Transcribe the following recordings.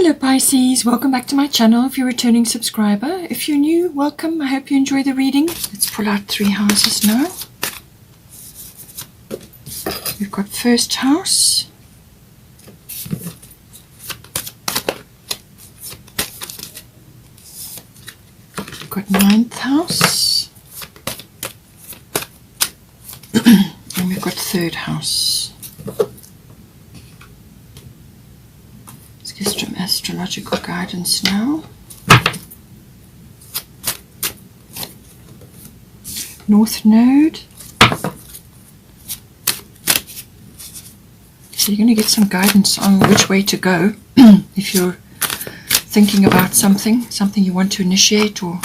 Hello Pisces, welcome back to my channel if you're a returning subscriber. If you're new, welcome. I hope you enjoy the reading. Let's pull out 3 houses now. We've got first house, we've got 9th house, and we've got 3rd house. Let's get some astrological guidance now. North Node. So you're going to get some guidance on which way to go if you're thinking about something you want to initiate, or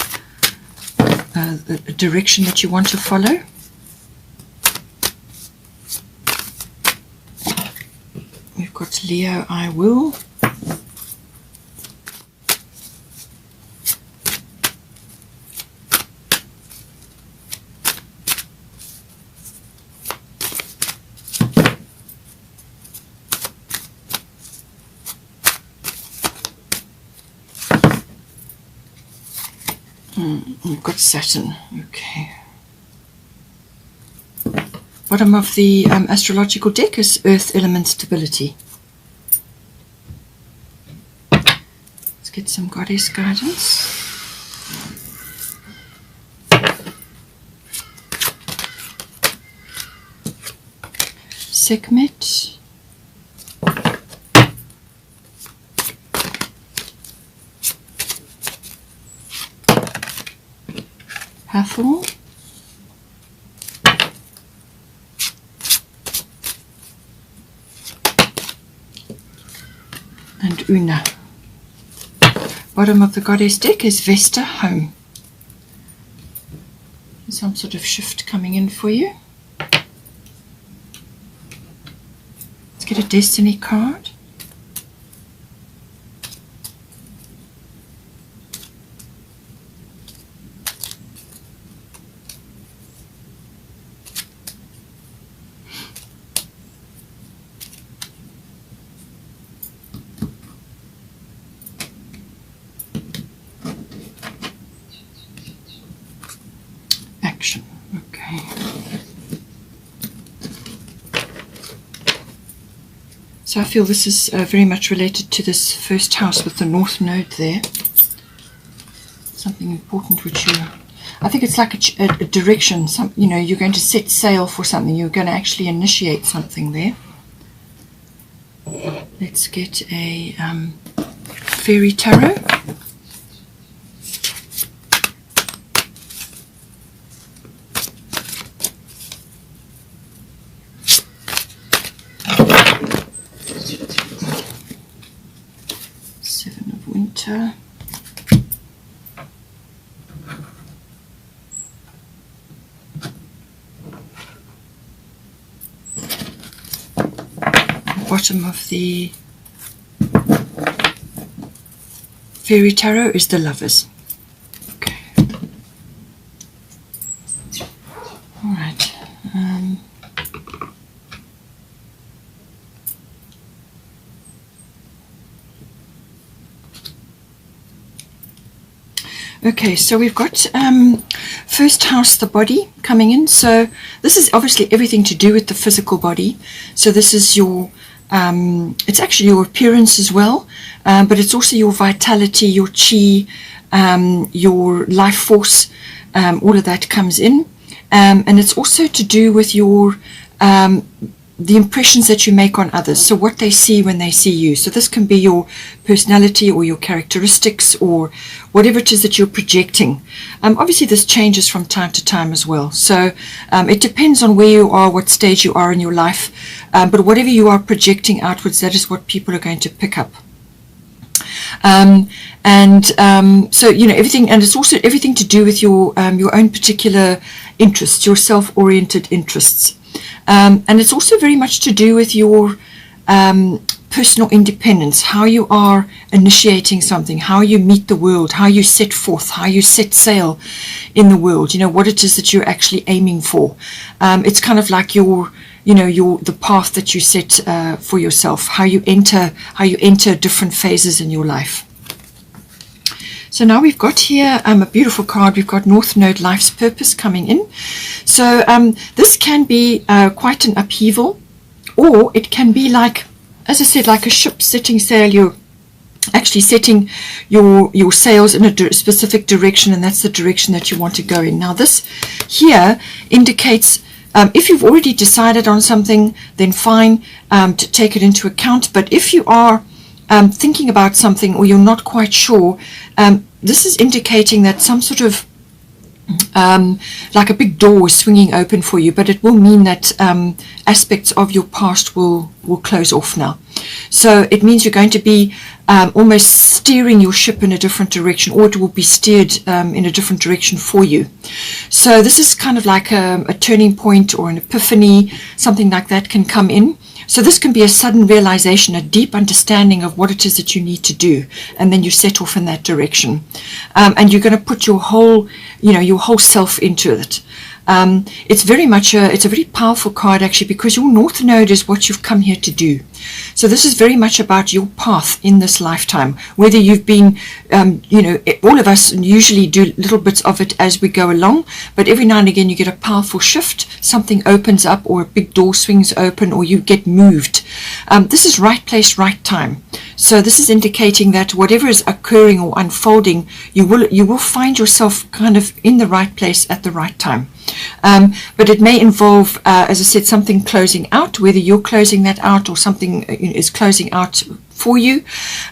a direction that you want to follow. We've got Leo, I will. We've got Saturn. Okay. Bottom of the astrological deck is Earth element stability. Let's get some goddess guidance. Sekhmet. Hathor, and Una. Bottom of the goddess deck is Vesta, home. There's some sort of shift coming in for you. Let's get a destiny card. Okay. So I feel this is very much related to this first house with the North Node there. Something important which I think it's like a direction. You're going to set sail for something. You're going to actually initiate something there. Let's get a fairy tarot. Winter. Bottom of the fairy tarot is the Lovers. Okay. All right. Okay, so we've got first house, the body, coming in. So this is obviously everything to do with the physical body. So this is your, it's actually your appearance as well, but it's also your vitality, your chi, your life force, all of that comes in. And it's also to do with your the impressions that you make on others, so what they see when they see you. So this can be your personality or your characteristics or whatever it is that you're projecting. Obviously this changes from time to time as well, so it depends on where you are, what stage you are in your life, but whatever you are projecting outwards, that is what people are going to pick up. So everything, and it's also everything to do with your own particular interests, your self-oriented interests. And it's also very much to do with your personal independence, how you are initiating something, how you meet the world, how you set forth, how you set sail in the world, what it is that you're actually aiming for. It's kind of like your the path that you set for yourself, how you enter different phases in your life. So now we've got here a beautiful card. We've got North Node, Life's Purpose, coming in. So this can be quite an upheaval, or it can be like, as I said, like a ship setting sail. You're actually setting your sails in a specific direction, and that's the direction that you want to go in. Now this here indicates, if you've already decided on something, then fine, to take it into account. But if you are thinking about something, or you're not quite sure, this is indicating that some sort of like a big door is swinging open for you, but it will mean that aspects of your past will close off now. So it means you're going to be almost steering your ship in a different direction, or it will be steered in a different direction for you. So this is kind of like a turning point or an epiphany, something like that can come in. So this can be a sudden realization, a deep understanding of what it is that you need to do, and then you set off in that direction. And you're going to put your whole self into it. It's very much it's a very powerful card, actually, because your North Node is what you've come here to do. So this is very much about your path in this lifetime, whether you've been, all of us usually do little bits of it as we go along, but every now and again you get a powerful shift, something opens up, or a big door swings open, or you get moved. This is right place, right time. So this is indicating that whatever is occurring or unfolding, you will find yourself kind of in the right place at the right time. But it may involve, as I said, something closing out, whether you're closing that out or something is closing out for you.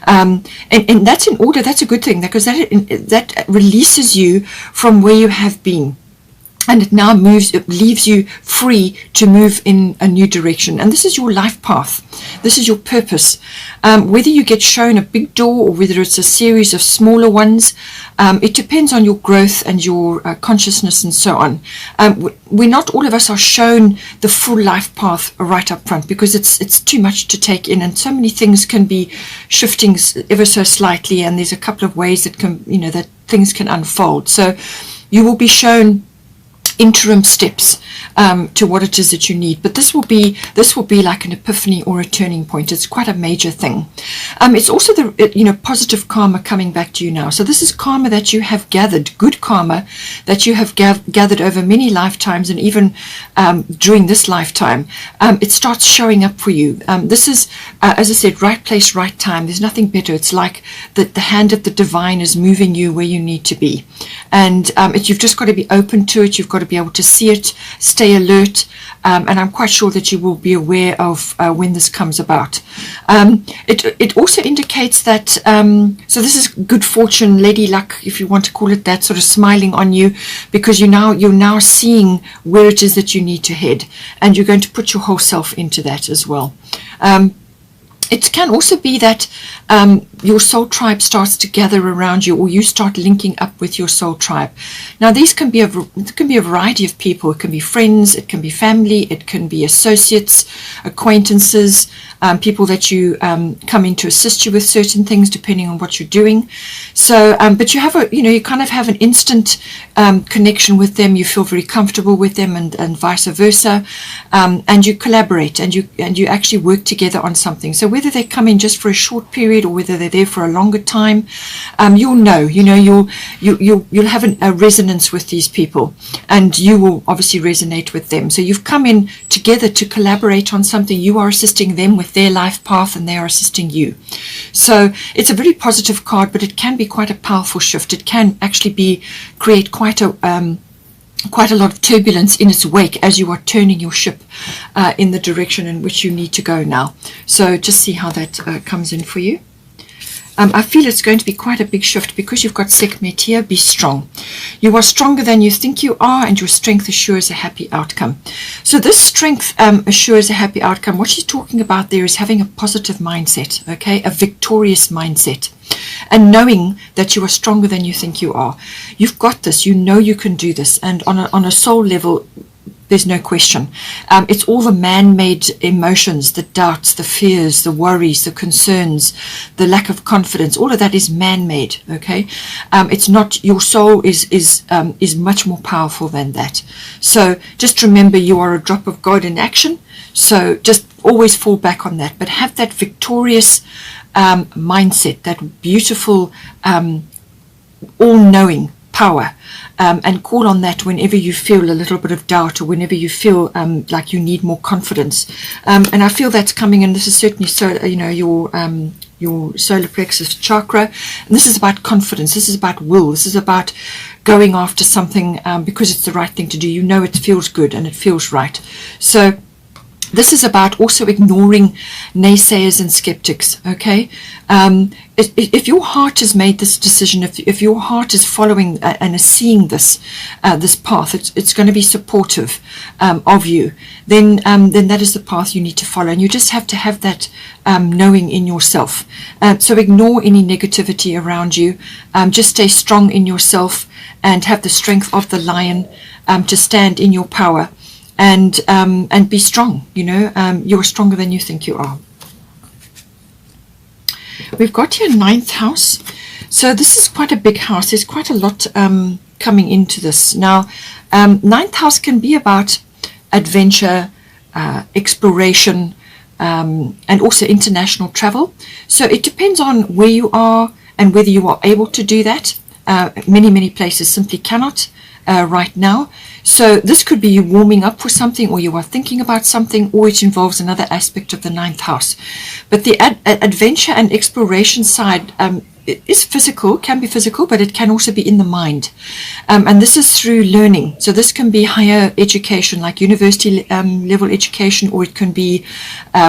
And that's in order. That's a good thing, because that releases you from where you have been. And it now leaves you free to move in a new direction. And this is your life path. This is your purpose. Whether you get shown a big door or whether it's a series of smaller ones, it depends on your growth and your consciousness and so on. We're not all of us are shown the full life path right up front, because it's too much to take in, and so many things can be shifting ever so slightly, and there's a couple of ways that that things can unfold. So you will be shown interim steps to what it is that you need, but this will be like an epiphany or a turning point. It's quite a major thing. It's also the positive karma coming back to you now. So this is karma that you have gathered, good karma that you have gathered over many lifetimes, and even during this lifetime, it starts showing up for you. This is, as I said, right place, right time. There's nothing better. It's like the hand of the divine is moving you where you need to be, and you've just got to be open to it. You've got to be able to see it, stay alert, and I'm quite sure that you will be aware of when this comes about. It also indicates that, so this is good fortune, lady luck, if you want to call it that, sort of smiling on you, because you're now seeing where it is that you need to head, and you're going to put your whole self into that as well. It can also be that your soul tribe starts to gather around you, or you start linking up with your soul tribe. Now, these can be a variety of people. It can be friends, it can be family, it can be associates, acquaintances, people that you come in to assist you with certain things, depending on what you're doing. So, but you have you kind of have an instant connection with them. You feel very comfortable with them, and vice versa, and you collaborate, and you actually work together on something. So whether they come in just for a short period or whether they're there for a longer time, you'll have a resonance with these people, and you will obviously resonate with them. So you've come in together to collaborate on something. You are assisting them with their life path, and they are assisting you. So it's a very positive card, but it can be quite a powerful shift. It can actually create quite a lot of turbulence in its wake as you are turning your ship in the direction in which you need to go now. So just see how that comes in for you. I feel it's going to be quite a big shift because you've got Sekhmet here. Be strong. You are stronger than you think you are, and your strength assures a happy outcome. So this strength assures a happy outcome. What she's talking about there is having a positive mindset, okay, a victorious mindset, and knowing that you are stronger than you think you are. You've got this. You know you can do this, and on a soul level, There's no question. It's all the man-made emotions, the doubts, the fears, the worries, the concerns, the lack of confidence. All of that is man-made. Okay, it's not. Your soul is much more powerful than that. So just remember, you are a drop of God in action. So just always fall back on that, but have that victorious mindset, that beautiful, all-knowing power. And call on that whenever you feel a little bit of doubt, or whenever you feel like you need more confidence. And I feel that's coming in. This is certainly your solar plexus chakra. And this is about confidence. This is about will. This is about going after something because it's the right thing to do. You know, it feels good and it feels right. So this is about also ignoring naysayers and skeptics, okay? If your heart has made this decision, if your heart is following and is seeing this path, it's going to be supportive of you, then that is the path you need to follow. And you just have to have that knowing in yourself. So ignore any negativity around you. Just stay strong in yourself and have the strength of the lion to stand in your power. And be strong, you know, you're stronger than you think you are. We've got here 9th house. So this is quite a big house. There's quite a lot coming into this. Now, 9th house can be about adventure, exploration, and also international travel. So it depends on where you are and whether you are able to do that. Many places simply cannot right now. So this could be you warming up for something, or you are thinking about something, or it involves another aspect of the 9th house. But the adventure and exploration side is physical, can be physical, but it can also be in the mind. And this is through learning. So this can be higher education, like university level education, or it can be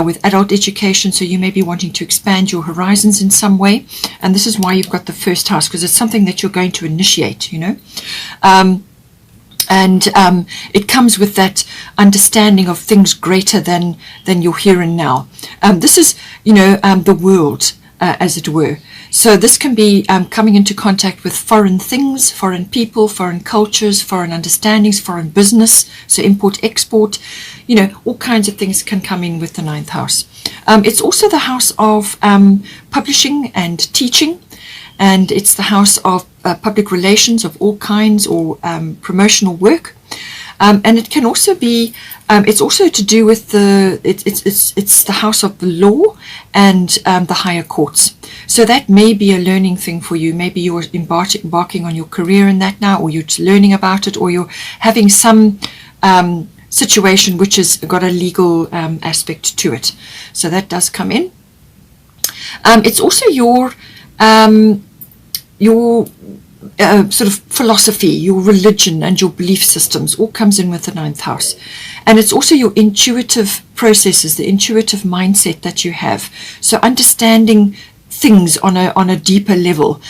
with adult education. So you may be wanting to expand your horizons in some way. And this is why you've got the 1st house, because it's something that you're going to initiate, you know. And it comes with that understanding of things greater than your here and now. This is, you know, the world, as it were. So this can be coming into contact with foreign things, foreign people, foreign cultures, foreign understandings, foreign business. So import, export, you know, all kinds of things can come in with the 9th house. It's also the house of publishing and teaching. And it's the house of public relations of all kinds, or promotional work. And it can also be, it's also to do with it's the house of the law and the higher courts. So that may be a learning thing for you. Maybe you're embarking on your career in that now, or you're learning about it, or you're having some situation which has got a legal aspect to it. So that does come in. It's also your sort of philosophy, your religion, and your belief systems all comes in with the 9th house. And it's also your intuitive processes, the intuitive mindset that you have. So understanding things on a deeper level,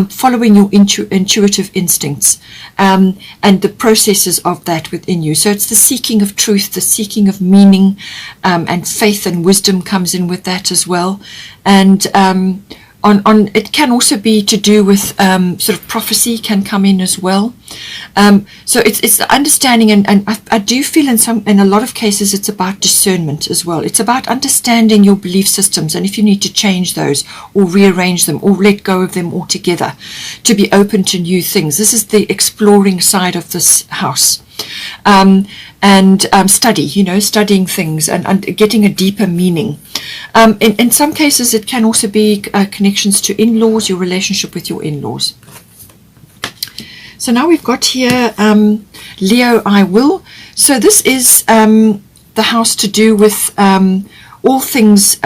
following your intuitive instincts, and the processes of that within you. So it's the seeking of truth, the seeking of meaning, and faith and wisdom comes in with that as well. And it can also be to do with sort of prophecy can come in as well. So it's the understanding, and I do feel in a lot of cases it's about discernment as well. It's about understanding your belief systems, and if you need to change those or rearrange them or let go of them altogether, to be open to new things. This is the exploring side of this house. And study, you know, studying things and getting a deeper meaning. In some cases, it can also be connections to in-laws, your relationship with your in-laws. So now we've got here Leo, I will. So this is the house to do with all things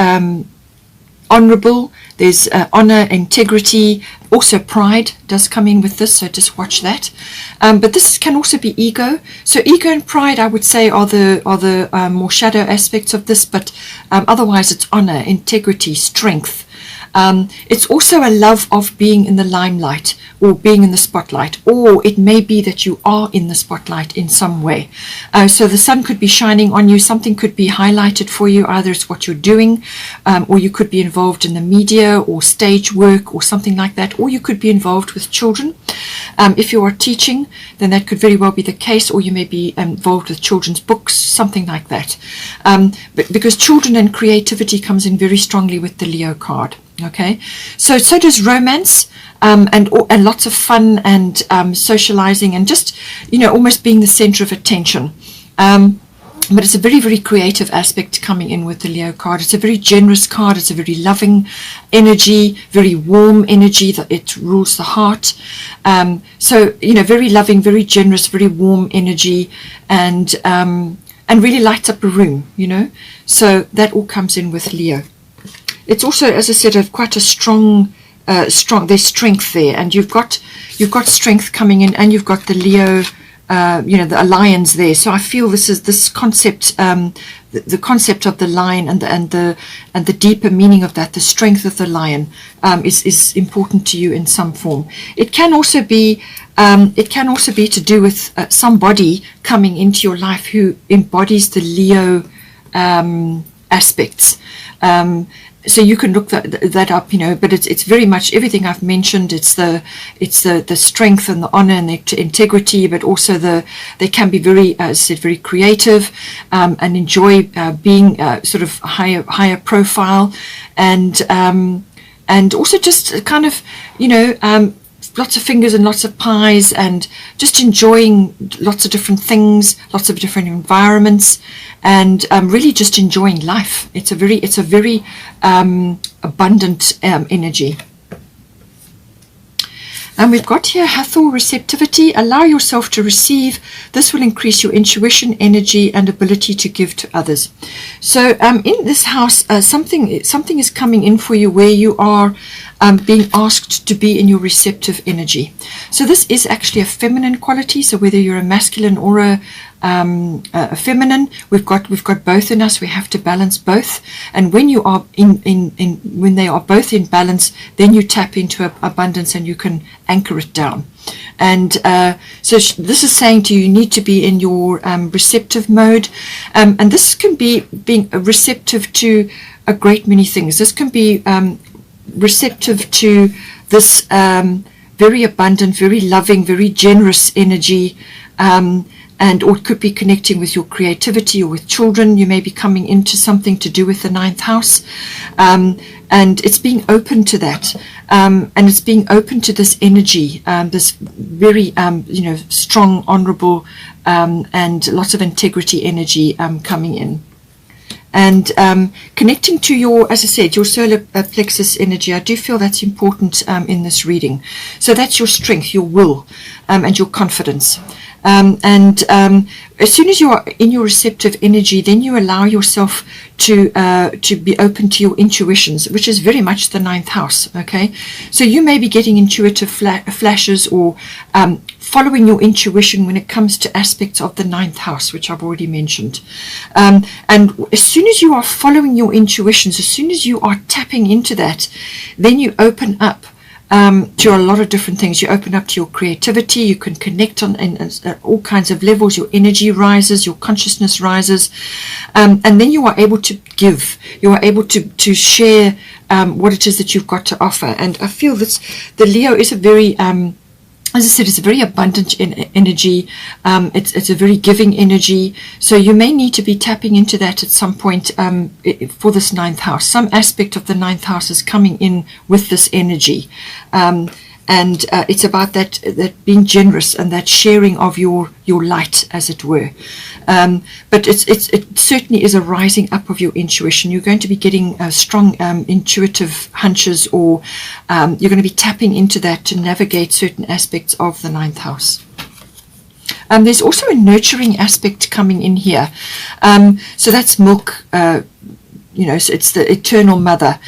honorable. There's honor, integrity, also pride does come in with this, so just watch that. But this can also be ego. So ego and pride, I would say, are the more shadow aspects of this, but otherwise it's honor, integrity, strength. It's also a love of being in the limelight or being in the spotlight, or it may be that you are in the spotlight in some way. So the sun could be shining on you, something could be highlighted for you, either it's what you're doing, or you could be involved in the media or stage work or something like that, or you could be involved with children. If you are teaching, then that could very well be the case, or you may be involved with children's books, something like that. But because children and creativity comes in very strongly with the Leo card. Okay, so does romance, and lots of fun and socializing, and just, you know, almost being the center of attention. But it's a very, very creative aspect coming in with the Leo card. It's a very generous card. It's a very loving energy, very warm energy. That it rules the heart. So, you know, very loving, very generous, very warm energy, and really lights up a room, you know. So that all comes in with Leo. It's also, as I said, quite a strong. There's strength there, and you've got strength coming in, and you've got the Leo. You know, the lions there. So I feel this concept, the concept of the lion and the deeper meaning of that, the strength of the lion, is important to you in some form. It can also be to do with somebody coming into your life who embodies the Leo aspects. So you can look that up, you know, but it's very much everything I've mentioned. It's the strength and the honor and the integrity, but also they can be very, as I said, very creative, and enjoy being sort of higher profile, and also just kind of, you know, lots of fingers and lots of pies, and just enjoying lots of different things, lots of different environments, and really just enjoying life. It's a very abundant energy. And we've got here Hathor, receptivity. Allow yourself to receive. This will increase your intuition, energy, and ability to give to others. So in this house, something is coming in for you where you are being asked to be in your receptive energy. So this is actually a feminine quality. So whether you're a masculine or a feminine, we've got both in us. We have to balance both, and when you are when they are both in balance, then you tap into abundance and you can anchor it down. And so this is saying to you, you need to be in your receptive mode, and this can be being receptive to a great many things. This can be receptive to this very abundant, very loving, very generous energy, or it could be connecting with your creativity or with children. You may be coming into something to do with the 9th house, and it's being open to that, and it's being open to this energy, this very you know, strong, honorable, and lots of integrity energy coming in. And connecting to your, as I said, your solar plexus energy. I do feel that's important in this reading. So that's your strength, your will, and your confidence. As soon as you are in your receptive energy, then you allow yourself to be open to your intuitions, which is very much the 9th house. Okay, so you may be getting intuitive flashes, or following your intuition when it comes to aspects of the 9th house, which I've already mentioned. And as soon as you are following your intuitions, as soon as you are tapping into that, then you open up to a lot of different things. You open up to your creativity. You can connect on all kinds of levels. Your energy rises, your consciousness rises, and then you are able to give. You are able to share what it is that you've got to offer. And I feel that the Leo is a very as I said, it's a very abundant energy. It's a very giving energy. So you may need to be tapping into that at some point for this 9th house. Some aspect of the 9th house is coming in with this energy. And it's about that being generous and that sharing of your light, as it were. But it certainly is a rising up of your intuition. You're going to be getting strong intuitive hunches, or you're going to be tapping into that to navigate certain aspects of the 9th house. There's also a nurturing aspect coming in here. So that's milk. You know, so it's the eternal mother.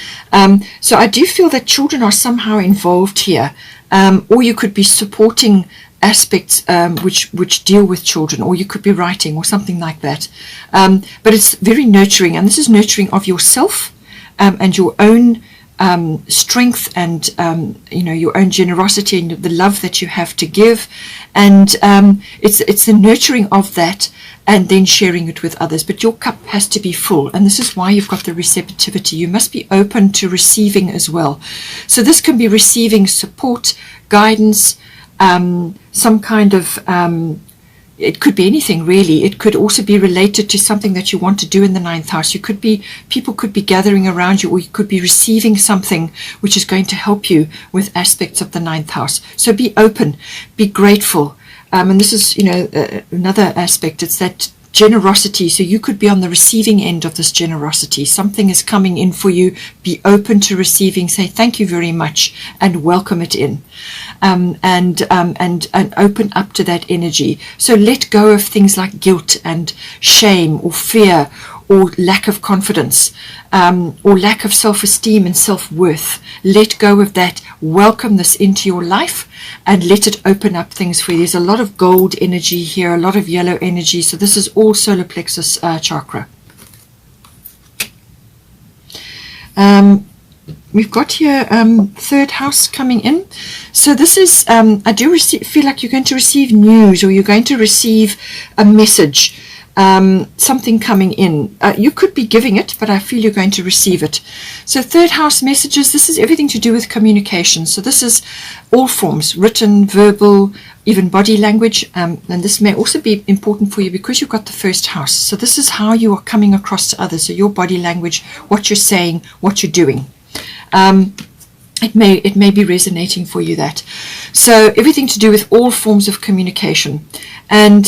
So I do feel that children are somehow involved here, or you could be supporting aspects which deal with children, or you could be writing or something like that. But it's very nurturing, and this is nurturing of yourself and your own strength, and you know, your own generosity and the love that you have to give, and it's the nurturing of that, and then sharing it with others. But your cup has to be full, and this is why you've got the receptivity. You must be open to receiving as well. So this can be receiving support, guidance, some kind of it could be anything really. It could also be related to something that you want to do in the ninth house. People could be gathering around you, or you could be receiving something which is going to help you with aspects of the ninth house. So be open, be grateful. And this is, another aspect. It's that generosity. So you could be on the receiving end of this generosity. Something is coming in for you. Be open to receiving. Say thank you very much and welcome it in, and open up to that energy. So let go of things like guilt and shame or fear or lack of confidence, or lack of self-esteem and self-worth. Let go of that. Welcome this into your life and let it open up things for you. There's a lot of gold energy here, a lot of yellow energy. So this is all solar plexus chakra. We've got here third house coming in. So this is, I do feel like you're going to receive news, or you're going to receive a message, something coming in. You could be giving it, but I feel you're going to receive it. So third house messages, this is everything to do with communication. So this is all forms, written, verbal, even body language, and this may also be important for you because you've got the first house. So this is how you are coming across to others. So your body language, what you're saying, what you're doing. It may be resonating for you, that. So everything to do with all forms of communication. And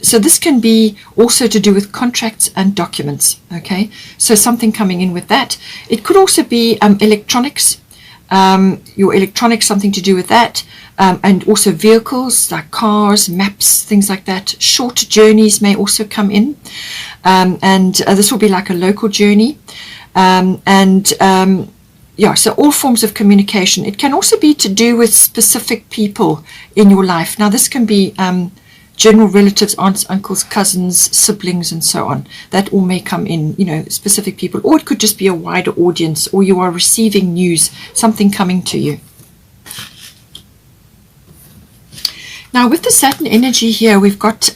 so this can be also to do with contracts and documents. Okay, so something coming in with that. It could also be electronics, your electronics, something to do with that. And also vehicles like cars, maps, things like that. Short journeys may also come in. And this will be like a local journey. Yeah, so all forms of communication. It can also be to do with specific people in your life. Now, this can be general relatives, aunts, uncles, cousins, siblings, and so on. That all may come in, specific people. Or it could just be a wider audience, or you are receiving news, something coming to you. Now, with the Saturn energy here, we've got,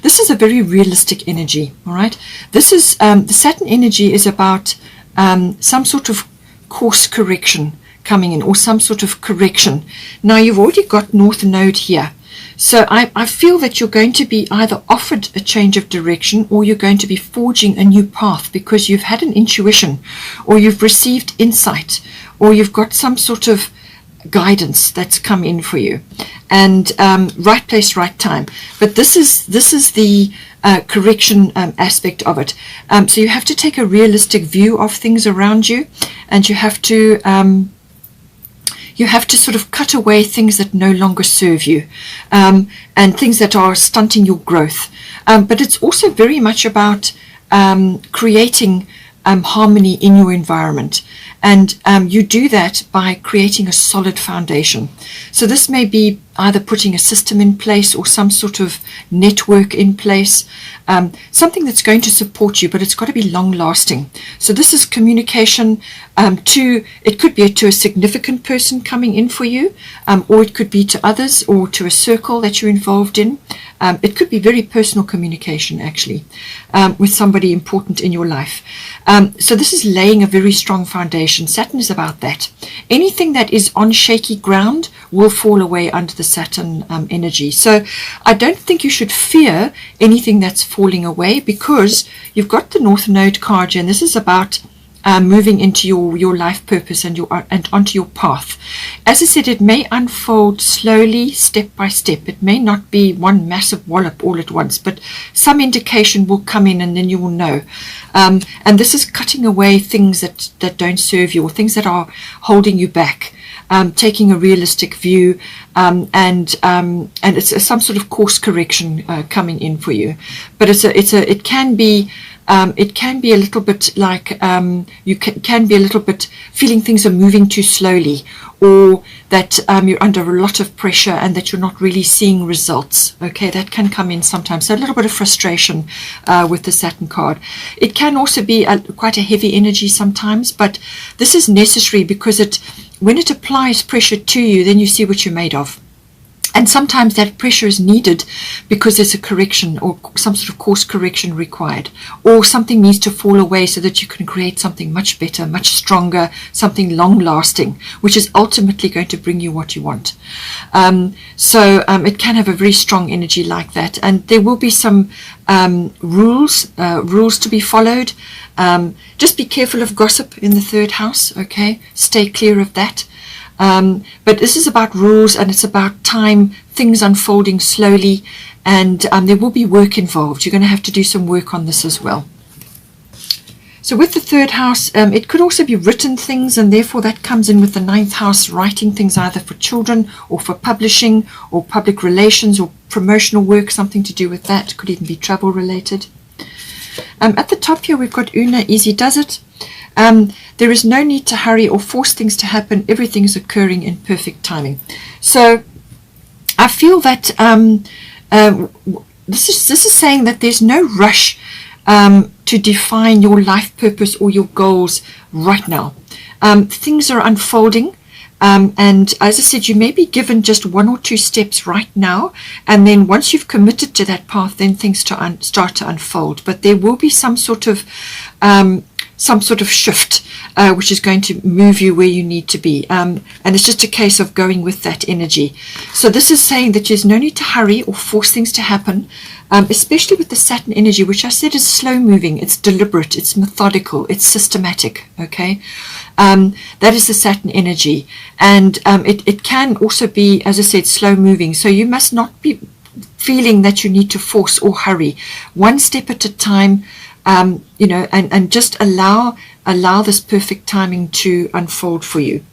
this is a very realistic energy, all right? This is, the Saturn energy is about some sort of course correction coming in, or some sort of correction. Now, you've already got North Node here. So I feel that you're going to be either offered a change of direction, or you're going to be forging a new path because you've had an intuition, or you've received insight, or you've got some sort of guidance that's come in for you. And right place, right time. But this is the correction aspect of it. So you have to take a realistic view of things around you, and you have to sort of cut away things that no longer serve you, and things that are stunting your growth. But it's also very much about creating harmony in your environment. And you do that by creating a solid foundation. So this may be either putting a system in place or some sort of network in place, something that's going to support you, but it's got to be long lasting. So this is communication it could be to a significant person coming in for you, or it could be to others, or to a circle that you're involved in. It could be very personal communication, actually, with somebody important in your life. So this is laying a very strong foundation. Saturn is about that. Anything that is on shaky ground will fall away under the Saturn energy. So I don't think you should fear anything that's falling away, because you've got the North Node card here, and this is about moving into your life purpose and onto your path. As I said, it may unfold slowly, step by step. It may not be one massive wallop all at once, but some indication will come in, and then you will know. And this is cutting away things that don't serve you, or things that are holding you back. Taking a realistic view, and it's some sort of course correction coming in for you. But it can be a little bit like you can be a little bit feeling things are moving too slowly, or that you're under a lot of pressure and that you're not really seeing results. Okay, that can come in sometimes. So a little bit of frustration with the Saturn card. It can also be quite a heavy energy sometimes, but this is necessary, because when it applies pressure to you, then you see what you're made of. And And sometimes that pressure is needed because there's a correction or some sort of course correction required, or something needs to fall away so that you can create something much better, much stronger, something long lasting, which is ultimately going to bring you what you want. So it can have a very strong energy like that. And there will be some rules to be followed. Just be careful of gossip in the third house, okay? Stay clear of that. But this is about rules, and it's about time, things unfolding slowly, and there will be work involved. You're going to have to do some work on this as well. So with the third house, it could also be written things, and therefore that comes in with the ninth house, writing things either for children or for publishing or public relations or promotional work, something to do with that. Could even be travel related. At the top here, we've got Una, easy does it. There is no need to hurry or force things to happen. Everything is occurring in perfect timing. So I feel that this is saying that there's no rush to define your life purpose or your goals right now. Things are unfolding. And as I said, you may be given just 1 or 2 steps right now, and then once you've committed to that path, then things start to unfold. But there will be some sort of shift which is going to move you where you need to be, and it's just a case of going with that energy. So this is saying that there's no need to hurry or force things to happen, especially with the Saturn energy, which I said is slow moving, it's deliberate, it's methodical, it's systematic. Okay, that is the Saturn energy, and it can also be, as I said, slow moving. So you must not be feeling that you need to force or hurry. One step at a time. And just allow this perfect timing to unfold for you.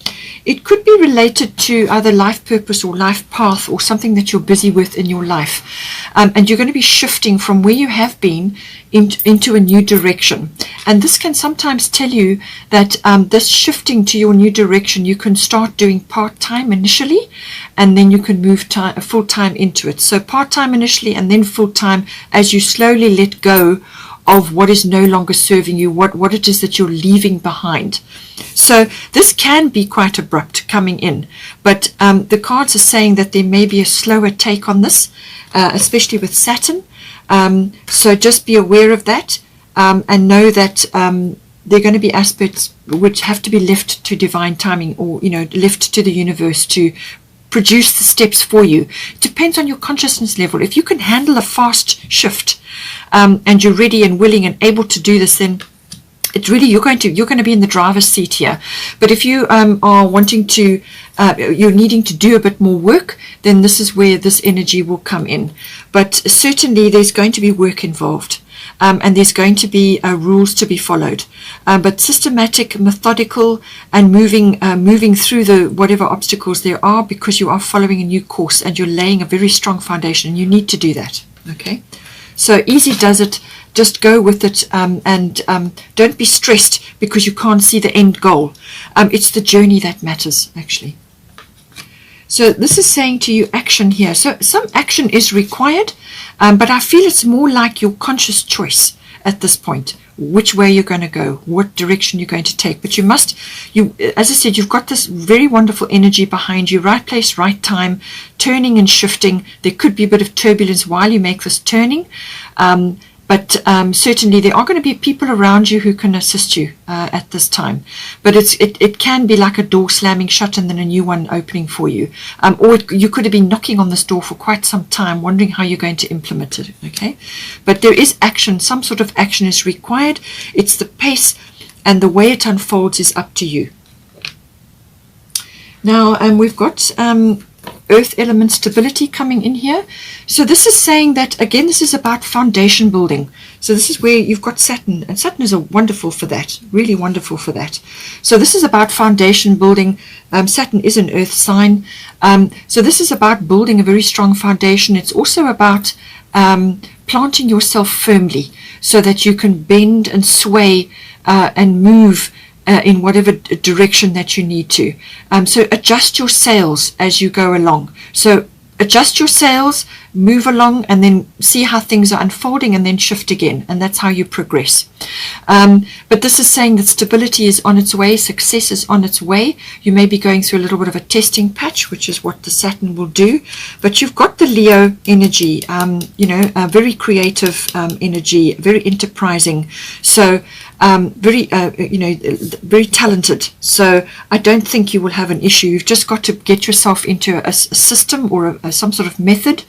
It could be related to either life purpose or life path or something that you're busy with in your life. And you're going to be shifting from where you have been into a new direction. And this can sometimes tell you that this shifting to your new direction, you can start doing part-time initially, and then you can move full-time into it. So part-time initially and then full-time as you slowly let go of what is no longer serving you, what it is that you're leaving behind. So this can be quite abrupt coming in, but the cards are saying that there may be a slower take on this, especially with Saturn. So just be aware of that, and know that there are going to be aspects which have to be left to divine timing, or left to the universe to produce the steps for you. It depends on your consciousness level. If you can handle a fast shift, and you're ready and willing and able to do this, then it's really you're going to be in the driver's seat here. But if you are wanting to, you're needing to do a bit more work, then this is where this energy will come in. But certainly there's going to be work involved, and there's going to be rules to be followed. But systematic, methodical, and moving through the whatever obstacles there are, because you are following a new course and you're laying a very strong foundation, and you need to do that. Okay. So easy does it, just go with it, and don't be stressed because you can't see the end goal. It's the journey that matters, actually. So this is saying to you action here. So some action is required, but I feel it's more like your conscious choice at this point, which way you're going to go, what direction you're going to take. But as I said, you've got this very wonderful energy behind you, right place, right time, turning and shifting. There could be a bit of turbulence while you make this turning, but certainly there are going to be people around you who can assist you at this time. But it can be like a door slamming shut and then a new one opening for you, or you could have been knocking on this door for quite some time, wondering how you're going to implement it. Okay, but there is action. Some sort of action is required. It's the pace and the way it unfolds is up to you. Now we've got earth element stability coming in here. So this is saying that, again, this is about foundation building. So this is where you've got Saturn, and Saturn is wonderful for that, really wonderful for that. So this is about foundation building. Saturn is an earth sign. So this is about building a very strong foundation. It's also about planting yourself firmly so that you can bend and sway and move in whatever direction that you need to. So adjust your sails as you go along. So adjust your sails, move along, and then see how things are unfolding, and then shift again, and that's how you progress. But this is saying that stability is on its way, success is on its way. You may be going through a little bit of a testing patch, which is what the Saturn will do, but you've got the Leo energy, a very creative energy, very enterprising, so very talented. So I don't think you will have an issue. You've just got to get yourself into a system or some sort of method,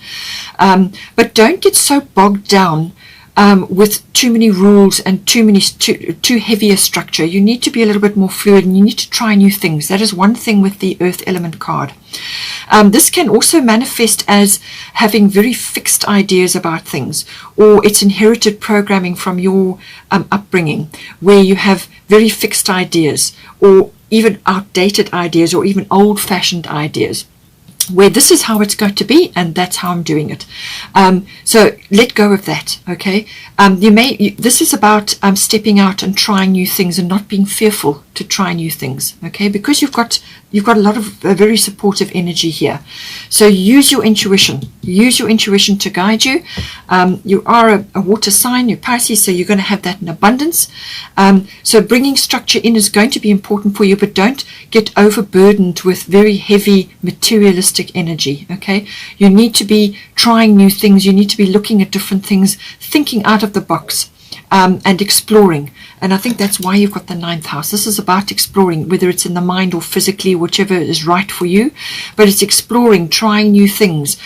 but don't get so bogged down with too many rules and too heavy a structure. You need to be a little bit more fluid, and you need to try new things. That is one thing with the Earth element card. This can also manifest as having very fixed ideas about things, or it's inherited programming from your upbringing, where you have very fixed ideas, or even outdated ideas, or even old-fashioned ideas, where this is how it's going to be, and that's how I'm doing it. So let go of that, okay? This is about stepping out and trying new things, and not being fearful to try new things, okay? Because you've got a lot of very supportive energy here. So use your intuition. Use your intuition to guide you. You are a water sign, you're Pisces, so you're going to have that in abundance. So bringing structure in is going to be important for you, but don't get overburdened with very heavy materialistic energy, okay? You need to be trying new things. You need to be looking at different things, thinking out of the box, and exploring. And I think that's why you've got the 9th house. This is about exploring, whether it's in the mind or physically, whichever is right for you. But it's exploring, trying new things,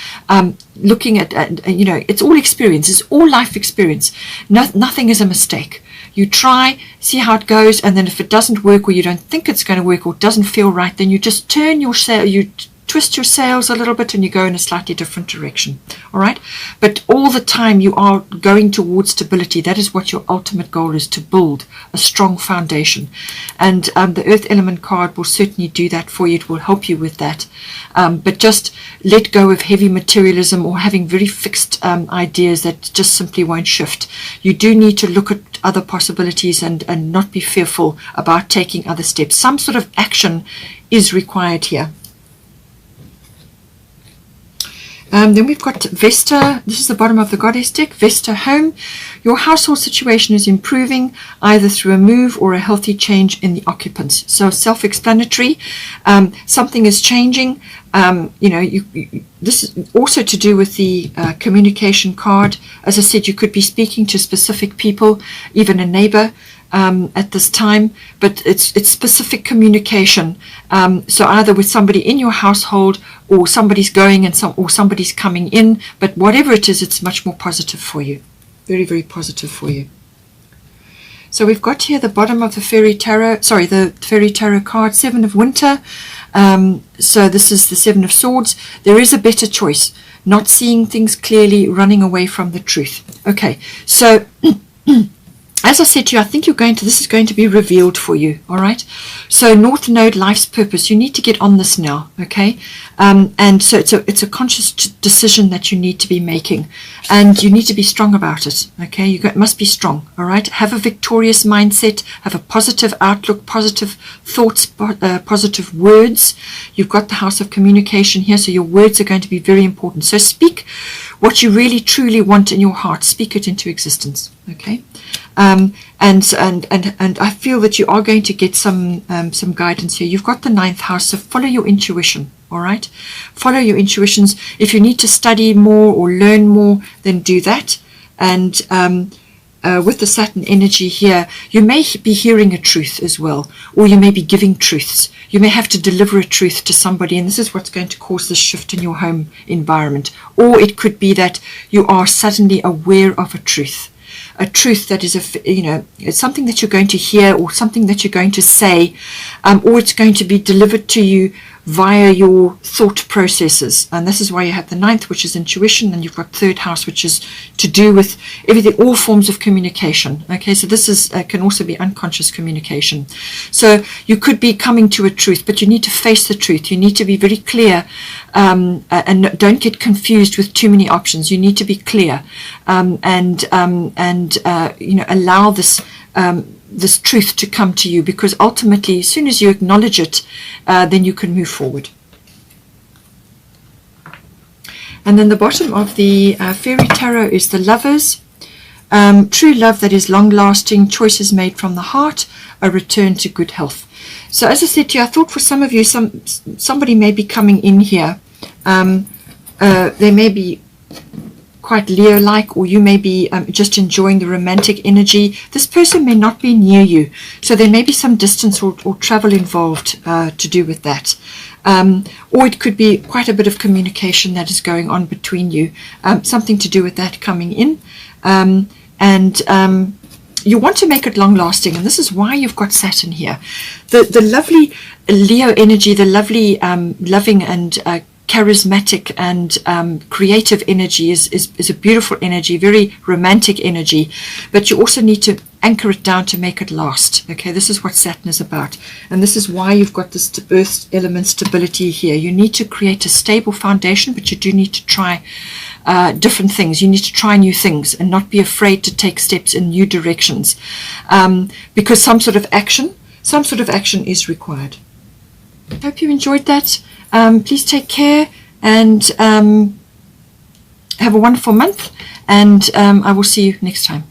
looking at, it's all experience. It's all life experience. Nothing is a mistake. You try, see how it goes, and then if it doesn't work, or you don't think it's going to work, or it doesn't feel right, then you just turn your sail, you twist your sails a little bit, and you go in a slightly different direction. All right, but all the time you are going towards stability. That is what your ultimate goal is, to build a strong foundation, and the Earth element card will certainly do that for you. It will help you with that, but just let go of heavy materialism, or having very fixed ideas that just simply won't shift. You do need to look at other possibilities, and not be fearful about taking other steps. Some sort of action is required here. Then we've got Vesta. This is the bottom of the goddess deck. Vesta home. Your household situation is improving, either through a move or a healthy change in the occupants. So self-explanatory. Something is changing. This is also to do with the communication card. As I said, you could be speaking to specific people, even a neighbor, at this time, but it's specific communication. So either with somebody in your household, or somebody's going or somebody's coming in, but whatever it is, it's much more positive for you. Very, very positive for you. So we've got here the bottom of the Fairy Tarot card, 7 of Winter. So this is the 7 of Swords. There is a better choice. Not seeing things clearly, running away from the truth. Okay, so as I said to you, I think this is going to be revealed for you, all right? So North Node, life's purpose. You need to get on this now, okay? And so it's a conscious decision that you need to be making, and you need to be strong about it, okay? You must be strong, all right? Have a victorious mindset, have a positive outlook, positive thoughts, positive words. You've got the house of communication here, so your words are going to be very important. So speak what you really truly want in your heart. Speak it into existence, okay? And I feel that you are going to get some guidance here. You've got the 9th house, so follow your intuition, all right? Follow your intuitions. If you need to study more or learn more, then do that. And with the Saturn energy here, you may be hearing a truth as well, or you may be giving truths. You may have to deliver a truth to somebody, and this is what's going to cause this shift in your home environment. Or it could be that you are suddenly aware of a truth that is it's something that you're going to hear, or something that you're going to say, or it's going to be delivered to you via your thought processes. And this is why you have the 9th, which is intuition, and you've got 3rd house, which is to do with everything, all forms of communication. Okay, so this is can also be unconscious communication. So you could be coming to a truth, but you need to face the truth. You need to be very clear, and don't get confused with too many options. You need to be clear, and allow this truth to come to you, because ultimately, as soon as you acknowledge it, then you can move forward. And then the bottom of the Fairy Tarot is the Lovers. True love that is long-lasting, choices made from the heart, a return to good health. So as I said to you, I thought for some of you, somebody may be coming in here. They may be quite Leo-like, or you may be just enjoying the romantic energy. This person may not be near you, so there may be some distance or travel involved to do with that. Or it could be quite a bit of communication that is going on between you, something to do with that coming in. You want to make it long-lasting, and this is why you've got Saturn here. The lovely Leo energy, the lovely loving and charismatic and creative energy is a beautiful energy, very romantic energy, but you also need to anchor it down to make it last. Okay, this is what Saturn is about, and this is why you've got this earth element stability here. You need to create a stable foundation, but you do need to try different things. You need to try new things and not be afraid to take steps in new directions, because some sort of action is required. I hope you enjoyed that. Please take care and have a wonderful month, and I will see you next time.